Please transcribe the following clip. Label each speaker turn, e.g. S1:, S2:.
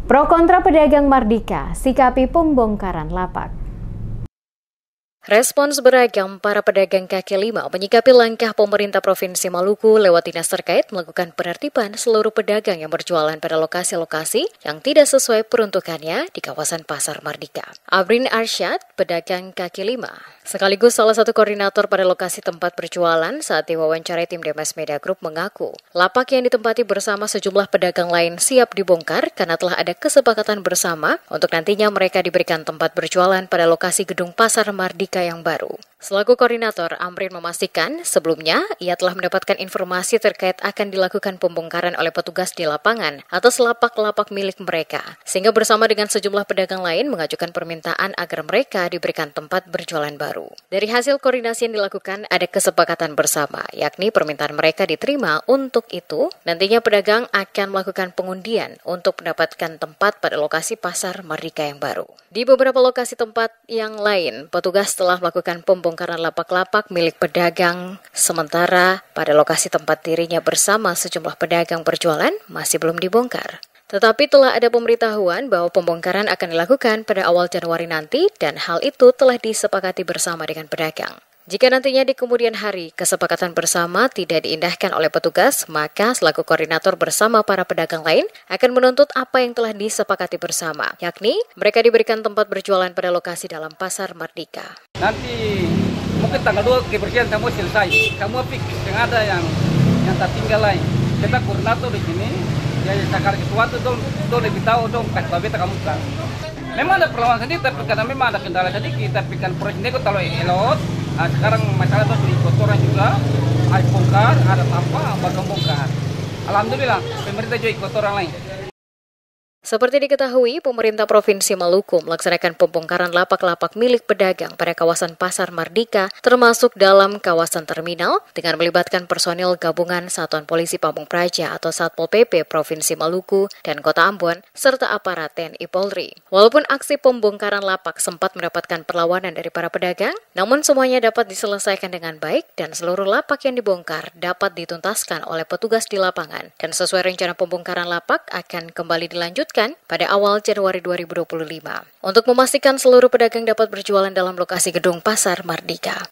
S1: Pro kontra pedagang Mardika, sikapi pembongkaran lapak.
S2: Respons beragam para pedagang kaki lima menyikapi langkah pemerintah Provinsi Maluku lewat dinas terkait melakukan penertiban seluruh pedagang yang berjualan pada lokasi-lokasi yang tidak sesuai peruntukannya di kawasan Pasar Mardika. Abrin Arsyad, pedagang kaki lima, sekaligus salah satu koordinator pada lokasi tempat berjualan saat diwawancarai tim Demes Media Group mengaku, lapak yang ditempati bersama sejumlah pedagang lain siap dibongkar karena telah ada kesepakatan bersama untuk nantinya mereka diberikan tempat berjualan pada lokasi gedung Pasar Mardika yang baru. Selaku koordinator, Amrin memastikan sebelumnya ia telah mendapatkan informasi terkait akan dilakukan pembongkaran oleh petugas di lapangan atas lapak-lapak milik mereka, sehingga bersama dengan sejumlah pedagang lain mengajukan permintaan agar mereka diberikan tempat berjualan baru. Dari hasil koordinasi yang dilakukan, ada kesepakatan bersama, yakni permintaan mereka diterima. Untuk itu, nantinya pedagang akan melakukan pengundian untuk mendapatkan tempat pada lokasi Pasar Mardika yang baru. Di beberapa lokasi tempat yang lain, petugas telah melakukan pembongkaran lapak-lapak milik pedagang, sementara pada lokasi tempat dirinya bersama sejumlah pedagang berjualan masih belum dibongkar. Tetapi telah ada pemberitahuan bahwa pembongkaran akan dilakukan pada awal Januari nanti dan hal itu telah disepakati bersama dengan pedagang. Jika nantinya di kemudian hari kesepakatan bersama tidak diindahkan oleh petugas, maka selaku koordinator bersama para pedagang lain akan menuntut apa yang telah disepakati bersama, yakni mereka diberikan tempat berjualan pada lokasi dalam Pasar Mardika.
S3: Nanti mungkin tanggal 2 kebersihan kamu selesai, kamu fix yang ada yang tertinggal lain. Kita koordinator di sini, ya sekarang sesuatu dong lebih tahu dong pas babeta kamu kan. Memang ada perlawanan sedikit, tapi karena memang ada kendala sedikit, tapi kan proyek ini kalau elot. Sekarang masalah itu di kotoran juga, ada bongkar, ada sampah, bakal bongkar. Alhamdulillah, pemerintah juga ikut orang lain.
S2: Seperti diketahui, pemerintah Provinsi Maluku melaksanakan pembongkaran lapak-lapak milik pedagang pada kawasan Pasar Mardika, termasuk dalam kawasan terminal, dengan melibatkan personil gabungan Satuan Polisi Pamung Praja atau Satpol PP Provinsi Maluku dan Kota Ambon, serta aparat TNI Polri. Walaupun aksi pembongkaran lapak sempat mendapatkan perlawanan dari para pedagang, namun semuanya dapat diselesaikan dengan baik dan seluruh lapak yang dibongkar dapat dituntaskan oleh petugas di lapangan. Dan sesuai rencana pembongkaran lapak akan kembali dilanjutkan pada awal Januari 2025 untuk memastikan seluruh pedagang dapat berjualan dalam lokasi gedung Pasar Mardika.